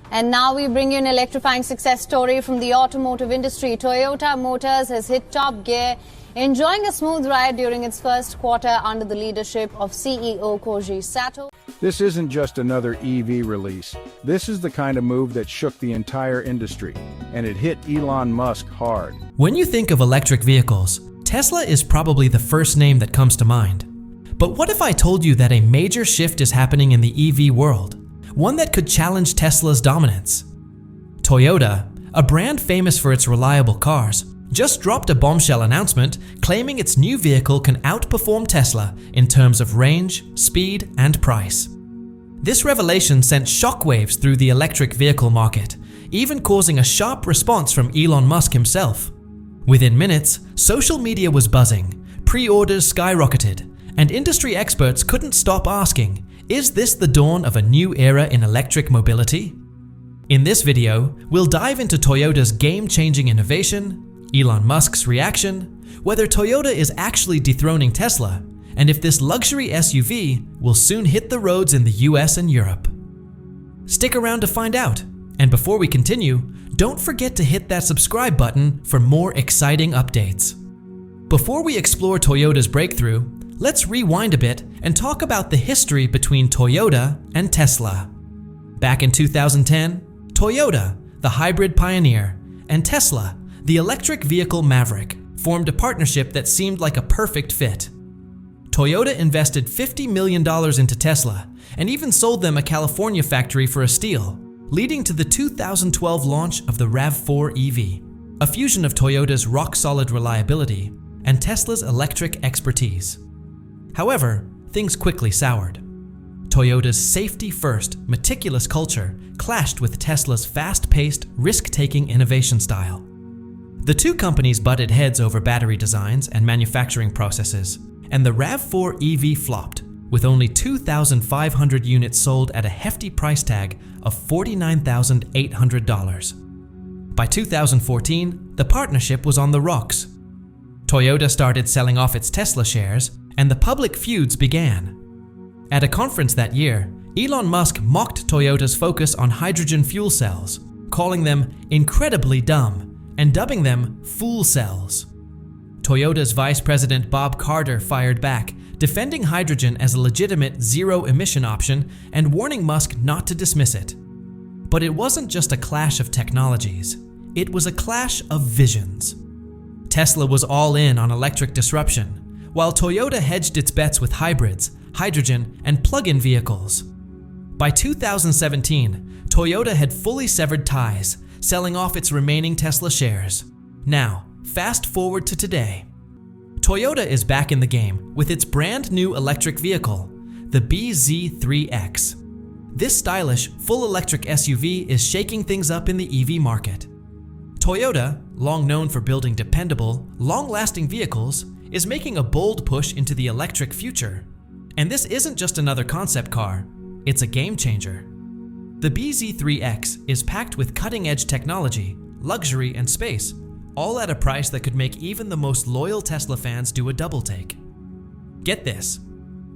And now we bring you an electrifying success story from the automotive industry. Toyota Motors has hit top gear, enjoying a smooth ride during its first quarter under the leadership of CEO Koji Sato. This isn't just another EV release. This is the kind of move that shook the entire industry, and it hit Elon Musk hard. When you think of electric vehicles, Tesla is probably the first name that comes to mind. But what if I told you that a major shift is happening in the EV world? One that could challenge Tesla's dominance. Toyota, a brand famous for its reliable cars, just dropped a bombshell announcement claiming its new vehicle can outperform Tesla in terms of range, speed, and price. This revelation sent shockwaves through the electric vehicle market, even causing a sharp response from Elon Musk himself. Within minutes, social media was buzzing, pre-orders skyrocketed, and industry experts couldn't stop asking, is this the dawn of a new era in electric mobility? In this video, we'll dive into Toyota's game-changing innovation, Elon Musk's reaction, whether Toyota is actually dethroning Tesla, and if this luxury SUV will soon hit the roads in the US and Europe. Stick around to find out, and before we continue, don't forget to hit that subscribe button for more exciting updates. Before we explore Toyota's breakthrough, let's rewind a bit and talk about the history between Toyota and Tesla. Back in 2010, Toyota, the hybrid pioneer, and Tesla, the electric vehicle maverick, formed a partnership that seemed like a perfect fit. Toyota invested $50 million into Tesla and even sold them a California factory for a steal, leading to the 2012 launch of the RAV4 EV, a fusion of Toyota's rock-solid reliability and Tesla's electric expertise. However, things quickly soured. Toyota's safety-first, meticulous culture clashed with Tesla's fast-paced, risk-taking innovation style. The two companies butted heads over battery designs and manufacturing processes, and the RAV4 EV flopped, with only 2,500 units sold at a hefty price tag of $49,800. By 2014, the partnership was on the rocks. Toyota started selling off its Tesla shares, and the public feuds began. At a conference that year, Elon Musk mocked Toyota's focus on hydrogen fuel cells, calling them incredibly dumb and dubbing them fool cells. Toyota's Vice President Bob Carter fired back, defending hydrogen as a legitimate zero-emission option and warning Musk not to dismiss it. But it wasn't just a clash of technologies, it was a clash of visions. Tesla was all in on electric disruption, while Toyota hedged its bets with hybrids, hydrogen, and plug-in vehicles. By 2017, Toyota had fully severed ties, selling off its remaining Tesla shares. Now, fast forward to today. Toyota is back in the game with its brand new electric vehicle, the bZ3X. This stylish, full electric SUV is shaking things up in the EV market. Toyota, long known for building dependable, long-lasting vehicles, is making a bold push into the electric future. And this isn't just another concept car, it's a game changer. The bZ3X is packed with cutting-edge technology, luxury, and space, all at a price that could make even the most loyal Tesla fans do a double take. Get this,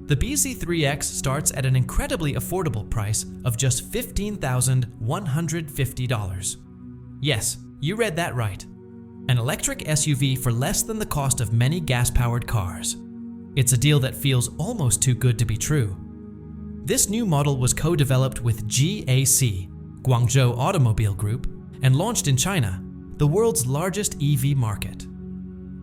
the bZ3X starts at an incredibly affordable price of just $15,150. Yes, you read that right. An electric SUV for less than the cost of many gas-powered cars. It's a deal that feels almost too good to be true. This new model was co-developed with GAC, Guangzhou Automobile Group, and launched in China, the world's largest EV market.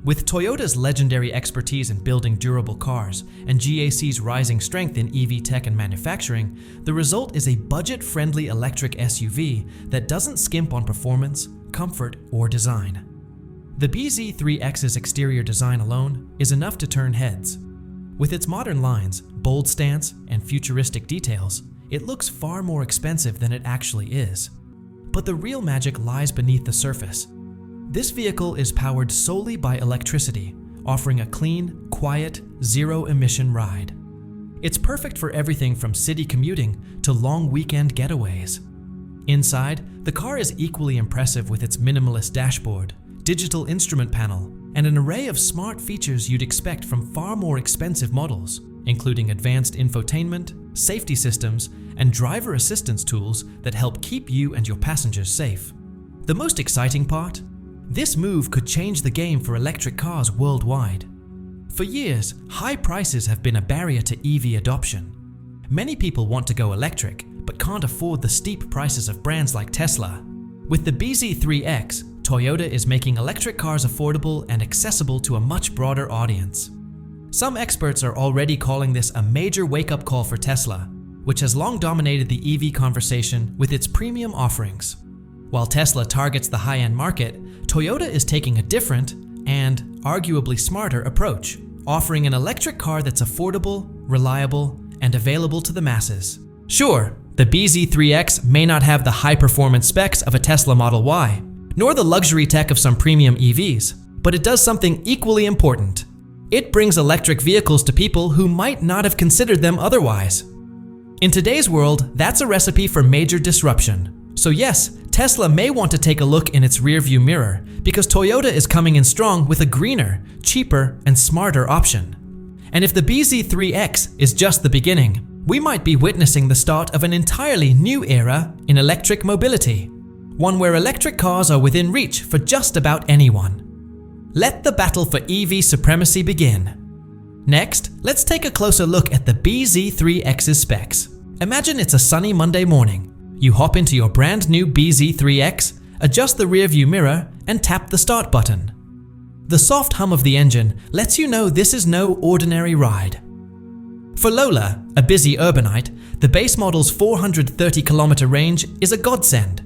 With Toyota's legendary expertise in building durable cars and GAC's rising strength in EV tech and manufacturing, the result is a budget-friendly electric SUV that doesn't skimp on performance, comfort, or design. The bZ3X's exterior design alone is enough to turn heads. With its modern lines, bold stance, and futuristic details, it looks far more expensive than it actually is. But the real magic lies beneath the surface. This vehicle is powered solely by electricity, offering a clean, quiet, zero-emission ride. It's perfect for everything from city commuting to long weekend getaways. Inside, the car is equally impressive with its minimalist dashboard, digital instrument panel, and an array of smart features you'd expect from far more expensive models, including advanced infotainment, safety systems, and driver assistance tools that help keep you and your passengers safe. The most exciting part? This move could change the game for electric cars worldwide. For years, high prices have been a barrier to EV adoption. Many people want to go electric, but can't afford the steep prices of brands like Tesla. With the bZ3X, Toyota is making electric cars affordable and accessible to a much broader audience. Some experts are already calling this a major wake-up call for Tesla, which has long dominated the EV conversation with its premium offerings. While Tesla targets the high-end market, Toyota is taking a different and arguably smarter approach, offering an electric car that's affordable, reliable, and available to the masses. Sure, the bZ3X may not have the high-performance specs of a Tesla Model Y, nor the luxury tech of some premium EVs, but it does something equally important. It brings electric vehicles to people who might not have considered them otherwise. In today's world, that's a recipe for major disruption. So yes, Tesla may want to take a look in its rearview mirror because Toyota is coming in strong with a greener, cheaper, and smarter option. And if the bZ3X is just the beginning, we might be witnessing the start of an entirely new era in electric mobility, one where electric cars are within reach for just about anyone. Let the battle for EV supremacy begin. Next, let's take a closer look at the bZ3X's specs. Imagine it's a sunny Monday morning. You hop into your brand new bZ3X, adjust the rearview mirror, and tap the start button. The soft hum of the engine lets you know this is no ordinary ride. For Lola, a busy urbanite, the base model's 430-kilometer range is a godsend.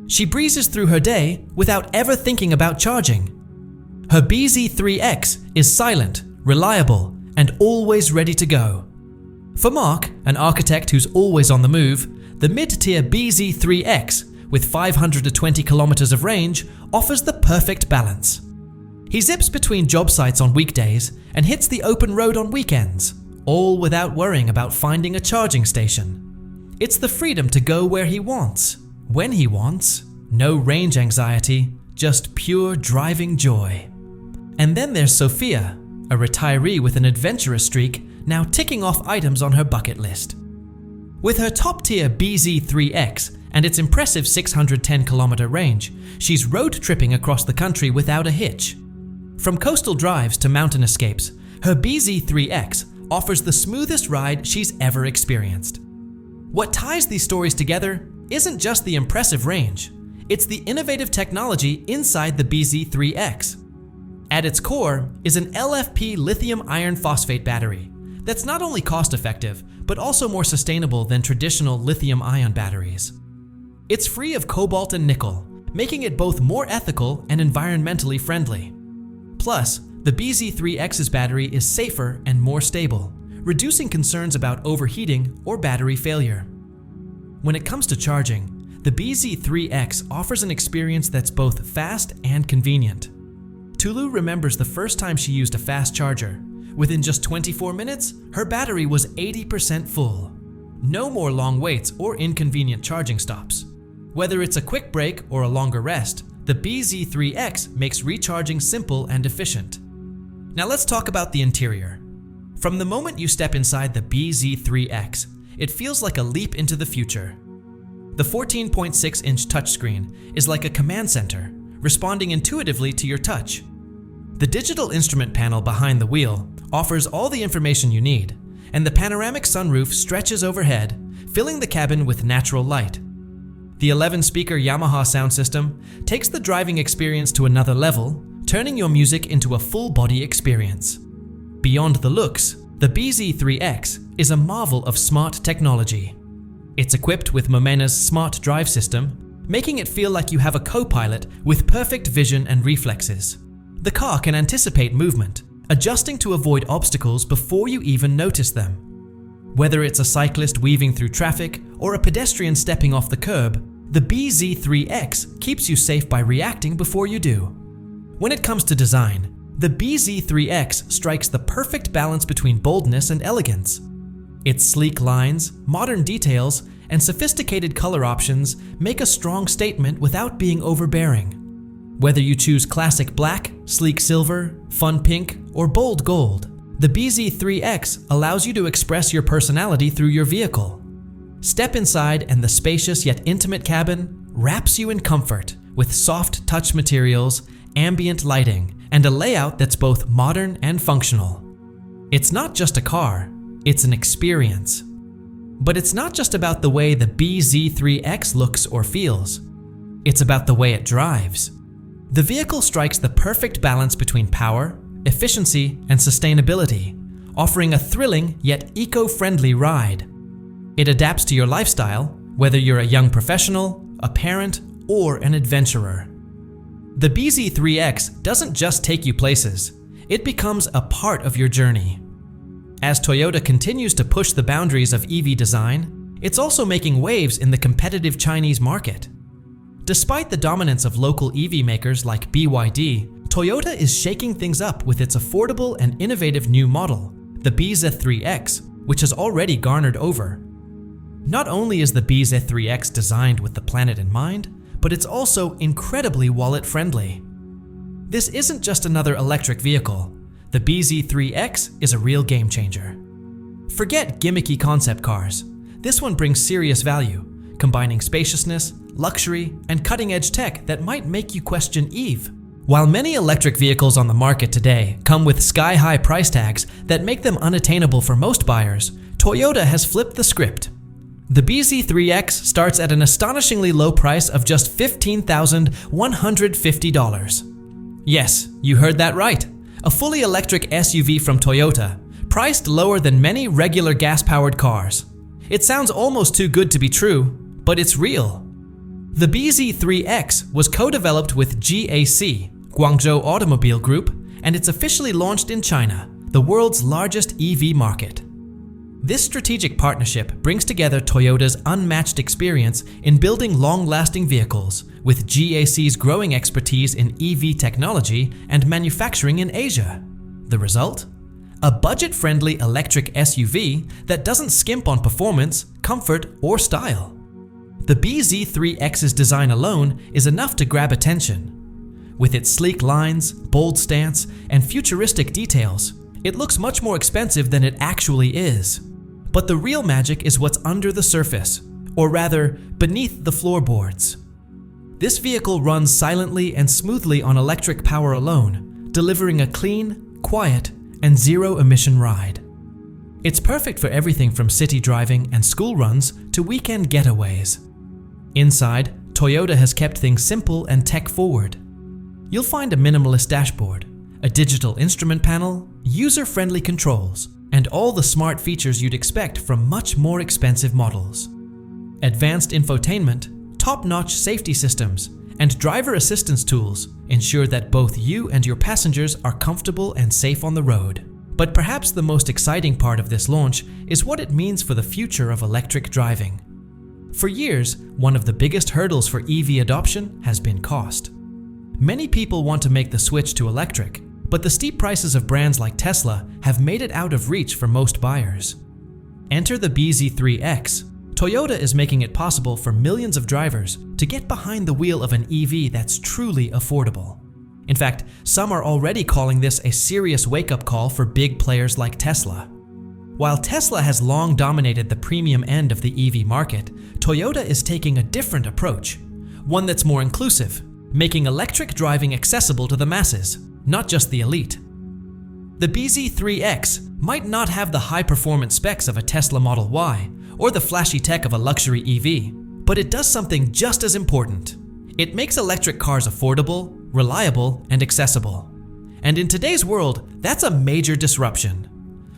She breezes through her day without ever thinking about charging. Her bZ3X is silent, reliable, and always ready to go. For Mark, an architect who's always on the move, the mid-tier bZ3X with 520 kilometers of range offers the perfect balance. He zips between job sites on weekdays and hits the open road on weekends, all without worrying about finding a charging station. It's the freedom to go where he wants, when he wants, no range anxiety, just pure driving joy. And then there's Sophia, a retiree with an adventurous streak, now ticking off items on her bucket list. With her top-tier bZ3X and its impressive 610-kilometer range, she's road tripping across the country without a hitch. From coastal drives to mountain escapes, her bZ3X offers the smoothest ride she's ever experienced. What ties these stories together isn't just the impressive range, it's the innovative technology inside the bZ3X. At its core is an LFP lithium iron phosphate battery that's not only cost-effective, but also more sustainable than traditional lithium-ion batteries. It's free of cobalt and nickel, making it both more ethical and environmentally friendly. Plus, the bZ3X's battery is safer and more stable, reducing concerns about overheating or battery failure. When it comes to charging, the bZ3X offers an experience that's both fast and convenient. Tulu remembers the first time she used a fast charger. Within just 24 minutes, her battery was 80% full. No more long waits or inconvenient charging stops. Whether it's a quick break or a longer rest, the bZ3X makes recharging simple and efficient. Now let's talk about the interior. From the moment you step inside the bZ3X, it feels like a leap into the future. The 14.6-inch touchscreen is like a command center, responding intuitively to your touch. The digital instrument panel behind the wheel offers all the information you need, and the panoramic sunroof stretches overhead, filling the cabin with natural light. The 11-speaker Yamaha sound system takes the driving experience to another level, turning your music into a full-body experience. Beyond the looks, the bZ3X is a marvel of smart technology. It's equipped with Momena's smart drive system, making it feel like you have a co-pilot with perfect vision and reflexes. The car can anticipate movement, adjusting to avoid obstacles before you even notice them. Whether it's a cyclist weaving through traffic or a pedestrian stepping off the curb, the bZ3X keeps you safe by reacting before you do. When it comes to design, the bZ3X strikes the perfect balance between boldness and elegance. Its sleek lines, modern details, and sophisticated color options make a strong statement without being overbearing. Whether you choose classic black, sleek silver, fun pink, or bold gold, the bZ3X allows you to express your personality through your vehicle. Step inside and the spacious yet intimate cabin wraps you in comfort with soft touch materials, ambient lighting, and a layout that's both modern and functional. It's not just a car, it's an experience. But it's not just about the way the bZ3X looks or feels. It's about the way it drives. The vehicle strikes the perfect balance between power, efficiency, and sustainability, offering a thrilling yet eco-friendly ride. It adapts to your lifestyle, whether you're a young professional, a parent, or an adventurer. The bZ3X doesn't just take you places, it becomes a part of your journey. As Toyota continues to push the boundaries of EV design, it's also making waves in the competitive Chinese market. Despite the dominance of local EV makers like BYD, Toyota is shaking things up with its affordable and innovative new model, the bZ3X, which has already garnered over. Not only is the bZ3X designed with the planet in mind, but it's also incredibly wallet-friendly. This isn't just another electric vehicle. The bZ3X is a real game changer. Forget gimmicky concept cars. This one brings serious value, combining spaciousness, luxury, and cutting-edge tech that might make you question EV. While many electric vehicles on the market today come with sky-high price tags that make them unattainable for most buyers, Toyota has flipped the script. The bZ3X starts at an astonishingly low price of just $15,150. Yes, you heard that right. A fully electric SUV from Toyota, priced lower than many regular gas-powered cars. It sounds almost too good to be true, but it's real. The bZ3X was co-developed with GAC, Guangzhou Automobile Group, and it's officially launched in China, the world's largest EV market. This strategic partnership brings together Toyota's unmatched experience in building long-lasting vehicles with GAC's growing expertise in EV technology and manufacturing in Asia. The result? A budget-friendly electric SUV that doesn't skimp on performance, comfort, or style. The bZ3X's design alone is enough to grab attention. With its sleek lines, bold stance, and futuristic details, it looks much more expensive than it actually is. But the real magic is what's under the surface, or rather, beneath the floorboards. This vehicle runs silently and smoothly on electric power alone, delivering a clean, quiet, and zero-emission ride. It's perfect for everything from city driving and school runs to weekend getaways. Inside, Toyota has kept things simple and tech-forward. You'll find a minimalist dashboard, a digital instrument panel, user-friendly controls, and all the smart features you'd expect from much more expensive models. Advanced infotainment, top-notch safety systems, and driver assistance tools ensure that both you and your passengers are comfortable and safe on the road. But perhaps the most exciting part of this launch is what it means for the future of electric driving. For years, one of the biggest hurdles for EV adoption has been cost. Many people want to make the switch to electric, but the steep prices of brands like Tesla have made it out of reach for most buyers. Enter the bZ3X. Toyota is making it possible for millions of drivers to get behind the wheel of an EV that's truly affordable. In fact, some are already calling this a serious wake-up call for big players like Tesla. While Tesla has long dominated the premium end of the EV market, Toyota is taking a different approach, one that's more inclusive, making electric driving accessible to the masses, not just the elite. The bZ3X might not have the high-performance specs of a Tesla Model Y or the flashy tech of a luxury EV, but it does something just as important. It makes electric cars affordable, reliable, and accessible. And in today's world, that's a major disruption.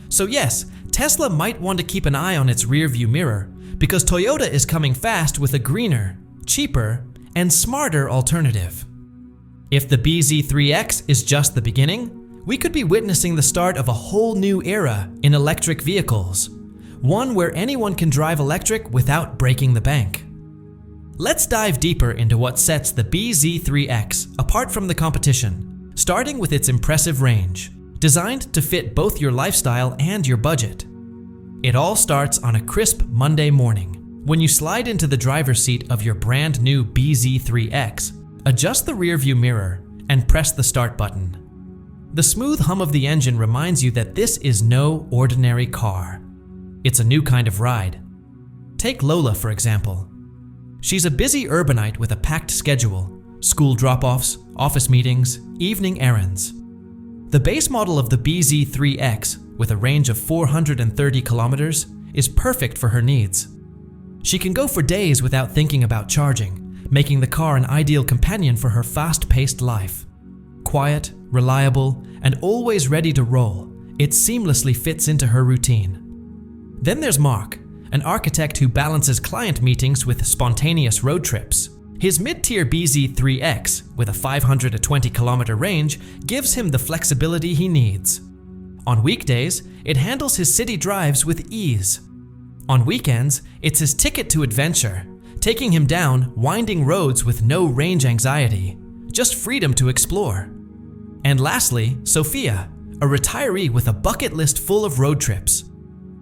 So yes, Tesla might want to keep an eye on its rearview mirror because Toyota is coming fast with a greener, cheaper, and smarter alternative. If the bZ3X is just the beginning, we could be witnessing the start of a whole new era in electric vehicles, one where anyone can drive electric without breaking the bank. Let's dive deeper into what sets the bZ3X apart from the competition, starting with its impressive range, designed to fit both your lifestyle and your budget. It all starts on a crisp Monday morning, when you slide into the driver's seat of your brand new bZ3X, adjust the rearview mirror, and press the start button. The smooth hum of the engine reminds you that this is no ordinary car. It's a new kind of ride. Take Lola, for example. She's a busy urbanite with a packed schedule: school drop-offs, office meetings, evening errands. The base model of the BZ3X, with a range of 430 kilometers, is perfect for her needs. She can go for days without thinking about charging, making the car an ideal companion for her fast-paced life. Quiet, reliable, and always ready to roll, it seamlessly fits into her routine. Then there's Mark, an architect who balances client meetings with spontaneous road trips. His mid-tier BZ3X, with a 520-kilometer range, gives him the flexibility he needs. On weekdays, it handles his city drives with ease. On weekends, it's his ticket to adventure, taking him down winding roads with no range anxiety, just freedom to explore. And lastly, Sophia, a retiree with a bucket list full of road trips.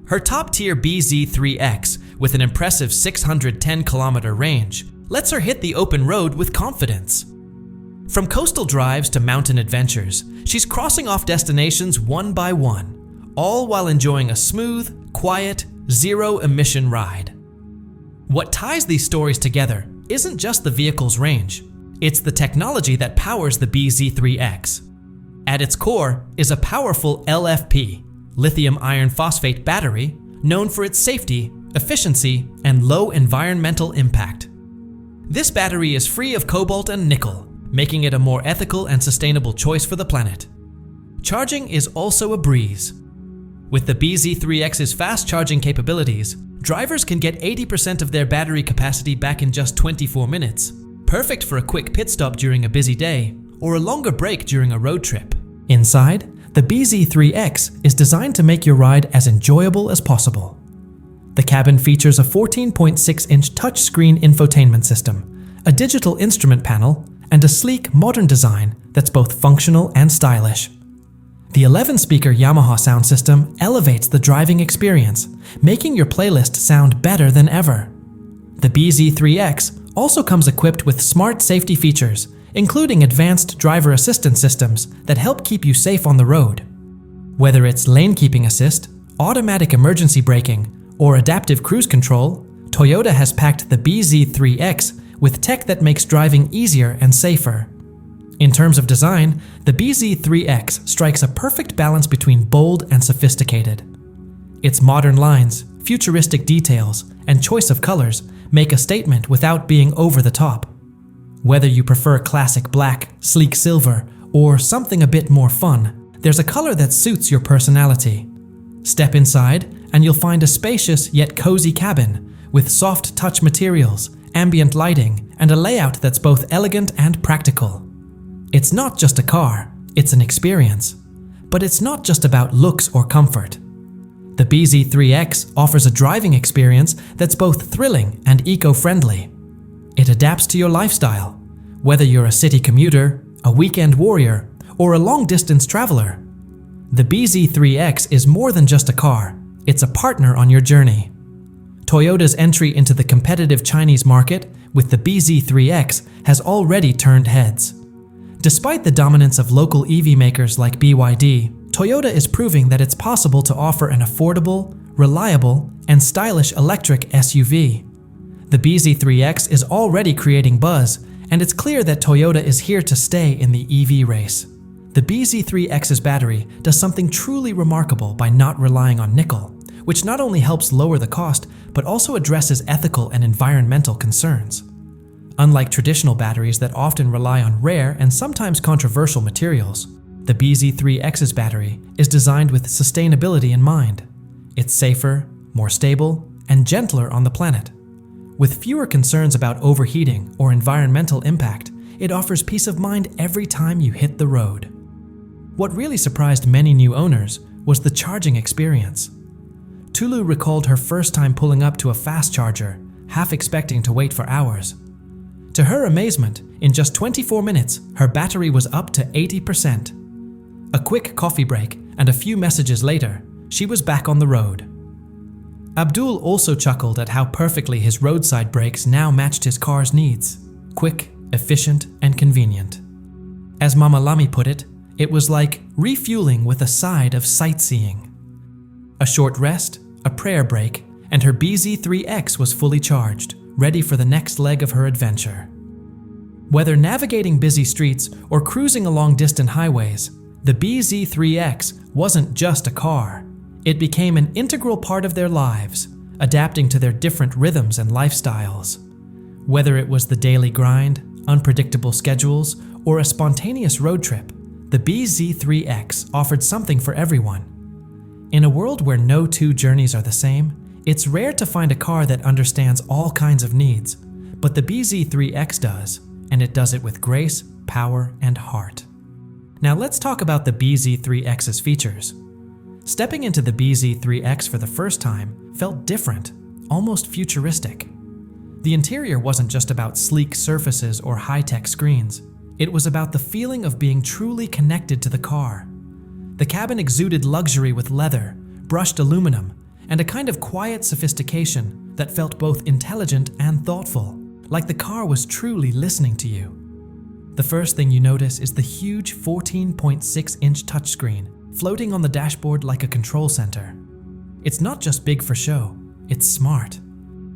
Her top-tier BZ3X, with an impressive 610-kilometer range, lets her hit the open road with confidence. From coastal drives to mountain adventures, she's crossing off destinations one by one, all while enjoying a smooth, quiet, zero-emission ride. What ties these stories together isn't just the vehicle's range, it's the technology that powers the BZ3X. At its core is a powerful LFP, lithium iron phosphate battery, known for its safety, efficiency, and low environmental impact. This battery is free of cobalt and nickel, making it a more ethical and sustainable choice for the planet. Charging is also a breeze. With the BZ3X's fast charging capabilities, drivers can get 80% of their battery capacity back in just 24 minutes, perfect for a quick pit stop during a busy day or a longer break during a road trip. Inside, the BZ3X is designed to make your ride as enjoyable as possible. The cabin features a 14.6-inch touchscreen infotainment system, a digital instrument panel, and a sleek, modern design that's both functional and stylish. The 11-speaker Yamaha sound system elevates the driving experience, making your playlist sound better than ever. The BZ3X also comes equipped with smart safety features, including advanced driver assistance systems that help keep you safe on the road. Whether it's lane keeping assist, automatic emergency braking, or adaptive cruise control, Toyota has packed the BZ3X with tech that makes driving easier and safer. In terms of design, the BZ3X strikes a perfect balance between bold and sophisticated. Its modern lines, futuristic details, and choice of colors make a statement without being over the top. Whether you prefer classic black, sleek silver, or something a bit more fun, there's a color that suits your personality. Step inside, and you'll find a spacious yet cozy cabin with soft touch materials, ambient lighting, and a layout that's both elegant and practical. It's not just a car, it's an experience. But it's not just about looks or comfort. The BZ3X offers a driving experience that's both thrilling and eco-friendly. It adapts to your lifestyle, whether you're a city commuter, a weekend warrior, or a long-distance traveler. The BZ3X is more than just a car, it's a partner on your journey. Toyota's entry into the competitive Chinese market with the BZ3X has already turned heads. Despite the dominance of local EV makers like BYD, Toyota is proving that it's possible to offer an affordable, reliable, and stylish electric SUV. The BZ3X is already creating buzz, and it's clear that Toyota is here to stay in the EV race. The BZ3X's battery does something truly remarkable by not relying on nickel, which not only helps lower the cost, but also addresses ethical and environmental concerns. Unlike traditional batteries that often rely on rare and sometimes controversial materials, the BZ3X's battery is designed with sustainability in mind. It's safer, more stable, and gentler on the planet. With fewer concerns about overheating or environmental impact, it offers peace of mind every time you hit the road. What really surprised many new owners was the charging experience. Tulu recalled her first time pulling up to a fast charger, half expecting to wait for hours. To her amazement, in just 24 minutes, her battery was up to 80%. A quick coffee break and a few messages later, she was back on the road. Abdul also chuckled at how perfectly his roadside brakes now matched his car's needs: quick, efficient, and convenient. As Mama Lamy put it, it was like refueling with a side of sightseeing. A short rest, a prayer break, and her BZ3X was fully charged, ready for the next leg of her adventure. Whether navigating busy streets or cruising along distant highways, the BZ3X wasn't just a car. It became an integral part of their lives, adapting to their different rhythms and lifestyles. Whether it was the daily grind, unpredictable schedules, or a spontaneous road trip, the BZ3X offered something for everyone. In a world where no two journeys are the same, it's rare to find a car that understands all kinds of needs, but the BZ3X does, and it does it with grace, power, and heart. Now let's talk about the BZ3X's features. Stepping into the BZ3X for the first time felt different, almost futuristic. The interior wasn't just about sleek surfaces or high-tech screens. It was about the feeling of being truly connected to the car. The cabin exuded luxury with leather, brushed aluminum, and a kind of quiet sophistication that felt both intelligent and thoughtful, like the car was truly listening to you. The first thing you notice is the huge 14.6-inch touchscreen floating on the dashboard like a control center. It's not just big for show, it's smart.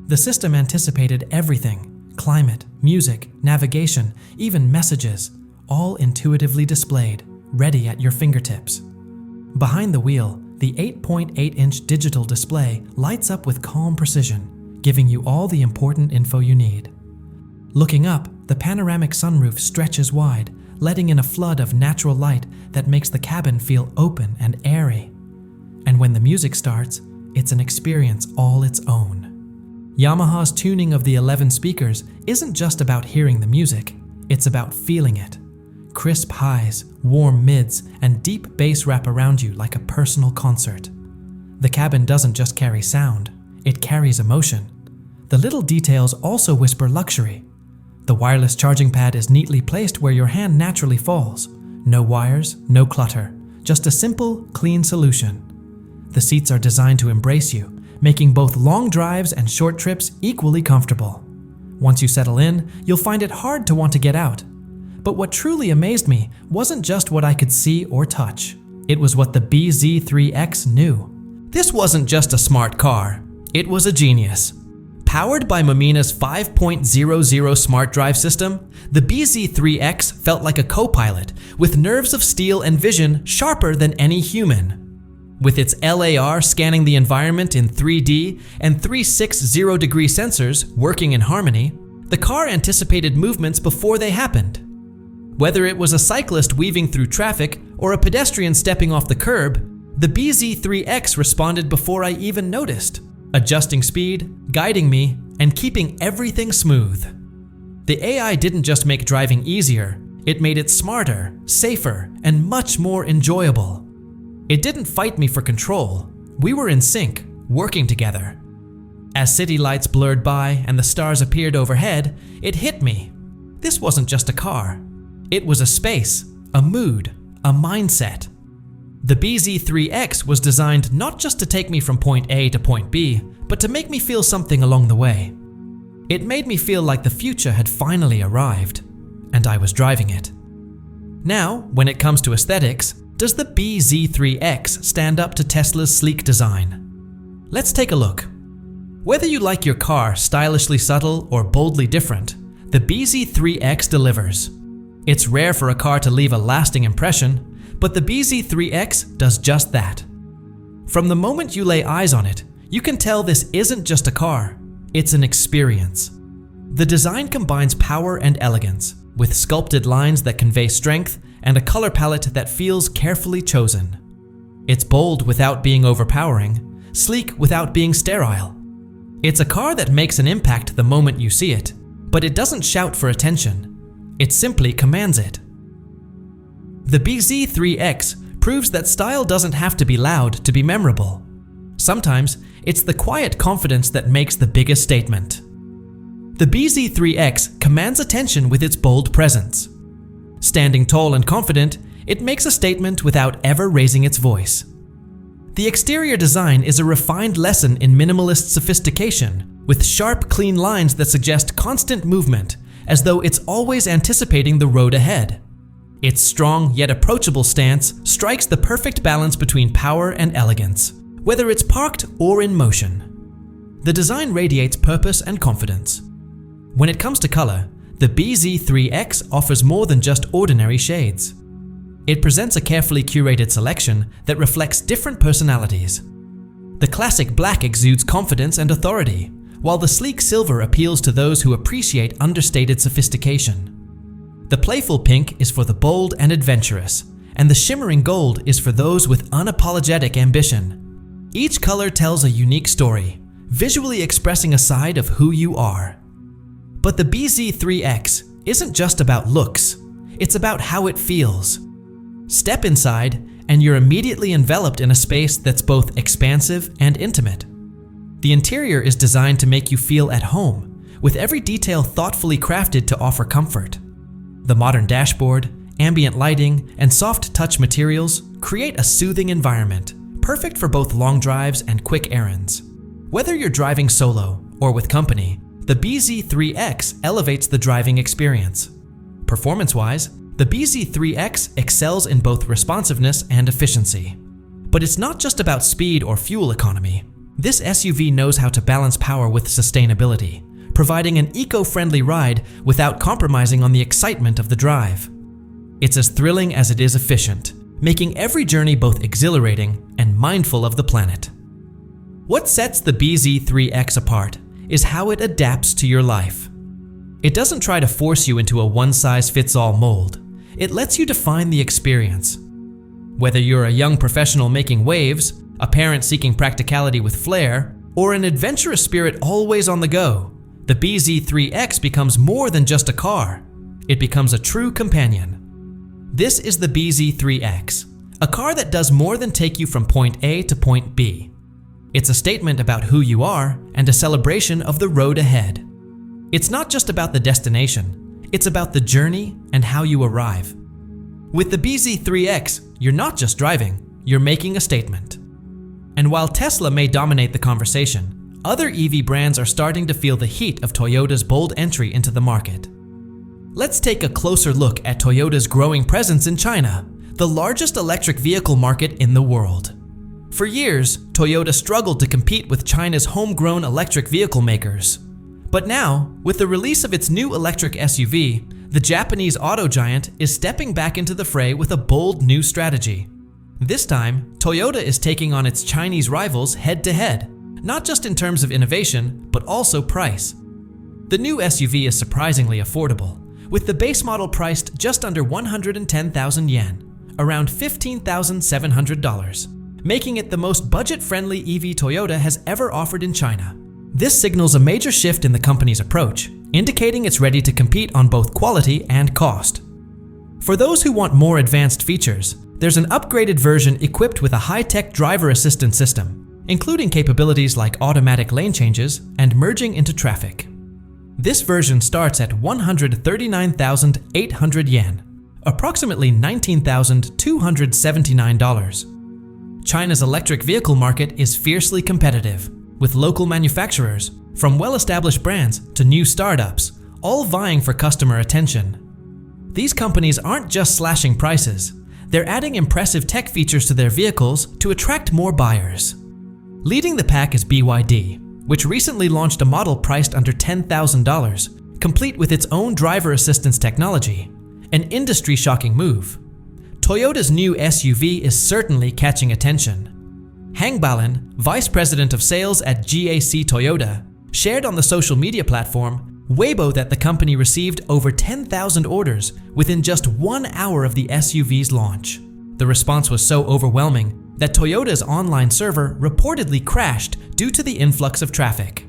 The system anticipated everything: climate, music, navigation, even messages, all intuitively displayed, ready at your fingertips. Behind the wheel, the 8.8-inch digital display lights up with calm precision, giving you all the important info you need. Looking up, the panoramic sunroof stretches wide, letting in a flood of natural light that makes the cabin feel open and airy. And when the music starts, it's an experience all its own. Yamaha's tuning of the 11 speakers isn't just about hearing the music, it's about feeling it. Crisp highs, warm mids, and deep bass wrap around you like a personal concert. The cabin doesn't just carry sound, it carries emotion. The little details also whisper luxury. The wireless charging pad is neatly placed where your hand naturally falls. No wires, no clutter, just a simple, clean solution. The seats are designed to embrace you, making both long drives and short trips equally comfortable. Once you settle in, you'll find it hard to want to get out. But what truly amazed me wasn't just what I could see or touch. It was what the BZ3X knew. This wasn't just a smart car, it was a genius. Powered by Momina's 5.00 smart drive system, the BZ3X felt like a co-pilot with nerves of steel and vision sharper than any human. With its LAR scanning the environment in 3D and 360-degree sensors working in harmony, the car anticipated movements before they happened. Whether it was a cyclist weaving through traffic or a pedestrian stepping off the curb, the BZ3X responded before I even noticed, adjusting speed, guiding me, and keeping everything smooth. The AI didn't just make driving easier, it made it smarter, safer, and much more enjoyable. It didn't fight me for control. We were in sync, working together. As city lights blurred by and the stars appeared overhead, it hit me. This wasn't just a car. It was a space, a mood, a mindset. The BZ3X was designed not just to take me from point A to point B, but to make me feel something along the way. It made me feel like the future had finally arrived, and I was driving it. Now, when it comes to aesthetics, does the BZ3X stand up to Tesla's sleek design? Let's take a look. Whether you like your car stylishly subtle or boldly different, the BZ3X delivers. It's rare for a car to leave a lasting impression, but the BZ3X does just that. From the moment you lay eyes on it, you can tell this isn't just a car, it's an experience. The design combines power and elegance, with sculpted lines that convey strength and a color palette that feels carefully chosen. It's bold without being overpowering, sleek without being sterile. It's a car that makes an impact the moment you see it, but it doesn't shout for attention. It simply commands it. The BZ3X proves that style doesn't have to be loud to be memorable. Sometimes, it's the quiet confidence that makes the biggest statement. The BZ3X commands attention with its bold presence. Standing tall and confident, it makes a statement without ever raising its voice. The exterior design is a refined lesson in minimalist sophistication, with sharp, clean lines that suggest constant movement, as though it's always anticipating the road ahead. Its strong yet approachable stance strikes the perfect balance between power and elegance, whether it's parked or in motion. The design radiates purpose and confidence. When it comes to color, the BZ3X offers more than just ordinary shades. It presents a carefully curated selection that reflects different personalities. The classic black exudes confidence and authority, while the sleek silver appeals to those who appreciate understated sophistication. The playful pink is for the bold and adventurous, and the shimmering gold is for those with unapologetic ambition. Each color tells a unique story, visually expressing a side of who you are. But the BZ3X isn't just about looks, it's about how it feels. Step inside, and you're immediately enveloped in a space that's both expansive and intimate. The interior is designed to make you feel at home, with every detail thoughtfully crafted to offer comfort. The modern dashboard, ambient lighting, and soft touch materials create a soothing environment, perfect for both long drives and quick errands. Whether you're driving solo or with company, the BZ3X elevates the driving experience. Performance-wise, the BZ3X excels in both responsiveness and efficiency. But it's not just about speed or fuel economy. This SUV knows how to balance power with sustainability, providing an eco-friendly ride without compromising on the excitement of the drive. It's as thrilling as it is efficient, making every journey both exhilarating and mindful of the planet. What sets the BZ3X apart is how it adapts to your life. It doesn't try to force you into a one-size-fits-all mold. It lets you define the experience. Whether you're a young professional making waves, a parent seeking practicality with flair, or an adventurous spirit always on the go, the BZ3X becomes more than just a car. It becomes a true companion. This is the BZ3X, a car that does more than take you from point A to point B. It's a statement about who you are and a celebration of the road ahead. It's not just about the destination, it's about the journey and how you arrive. With the BZ3X, you're not just driving, you're making a statement. And while Tesla may dominate the conversation, other EV brands are starting to feel the heat of Toyota's bold entry into the market. Let's take a closer look at Toyota's growing presence in China, the largest electric vehicle market in the world. For years, Toyota struggled to compete with China's homegrown electric vehicle makers. But now, with the release of its new electric SUV, the Japanese auto giant is stepping back into the fray with a bold new strategy. This time, Toyota is taking on its Chinese rivals head-to-head, not just in terms of innovation, but also price. The new SUV is surprisingly affordable, with the base model priced just under 110,000 yen, around $15,700, making it the most budget-friendly EV Toyota has ever offered in China. This signals a major shift in the company's approach, indicating it's ready to compete on both quality and cost. For those who want more advanced features, there's an upgraded version equipped with a high-tech driver assistance system, including capabilities like automatic lane changes and merging into traffic. This version starts at 139,800 yen, approximately $19,279. China's electric vehicle market is fiercely competitive, with local manufacturers, from well-established brands to new startups, all vying for customer attention. These companies aren't just slashing prices, they're adding impressive tech features to their vehicles to attract more buyers. Leading the pack is BYD, which recently launched a model priced under $10,000, complete with its own driver assistance technology, an industry-shocking move. Toyota's new SUV is certainly catching attention. Hang Balin, vice president of sales at GAC Toyota, shared on the social media platform Weibo that the company received over 10,000 orders within just 1 hour of the SUV's launch. The response was so overwhelming that Toyota's online server reportedly crashed due to the influx of traffic.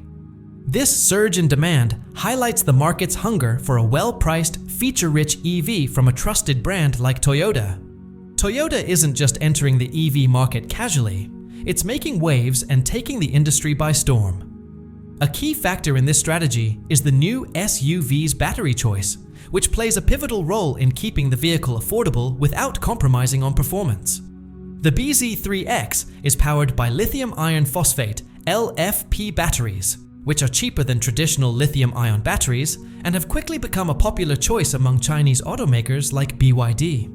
This surge in demand highlights the market's hunger for a well-priced, feature-rich EV from a trusted brand like Toyota. Toyota isn't just entering the EV market casually, it's making waves and taking the industry by storm. A key factor in this strategy is the new SUV's battery choice, which plays a pivotal role in keeping the vehicle affordable without compromising on performance. The BZ3X is powered by lithium iron phosphate (LFP) batteries, which are cheaper than traditional lithium-ion batteries and have quickly become a popular choice among Chinese automakers like BYD.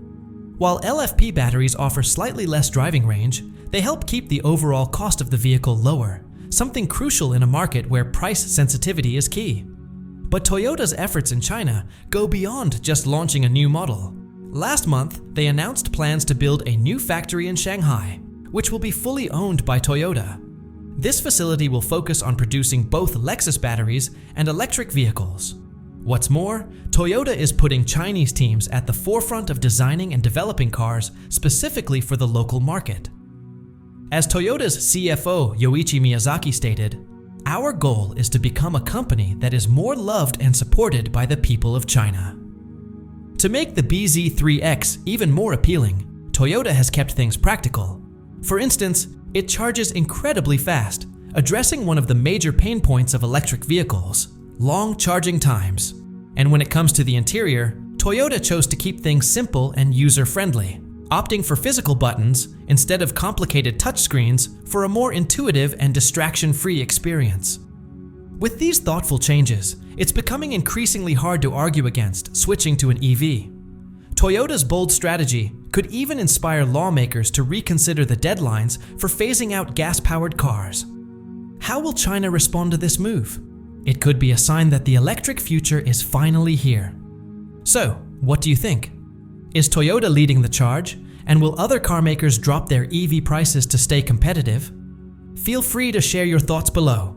While LFP batteries offer slightly less driving range, they help keep the overall cost of the vehicle lower, something crucial in a market where price sensitivity is key. But Toyota's efforts in China go beyond just launching a new model. Last month, they announced plans to build a new factory in Shanghai, which will be fully owned by Toyota. This facility will focus on producing both Lexus batteries and electric vehicles. What's more, Toyota is putting Chinese teams at the forefront of designing and developing cars specifically for the local market. As Toyota's CFO Yoichi Miyazaki stated, "Our goal is to become a company that is more loved and supported by the people of China." To make the BZ3X even more appealing, Toyota has kept things practical. For instance, it charges incredibly fast, addressing one of the major pain points of electric vehicles: long charging times. And when it comes to the interior, Toyota chose to keep things simple and user-friendly, opting for physical buttons instead of complicated touchscreens for a more intuitive and distraction-free experience. With these thoughtful changes, it's becoming increasingly hard to argue against switching to an EV. Toyota's bold strategy could even inspire lawmakers to reconsider the deadlines for phasing out gas-powered cars. How will China respond to this move? It could be a sign that the electric future is finally here. So, what do you think? Is Toyota leading the charge, and will other car makers drop their EV prices to stay competitive? Feel free to share your thoughts below.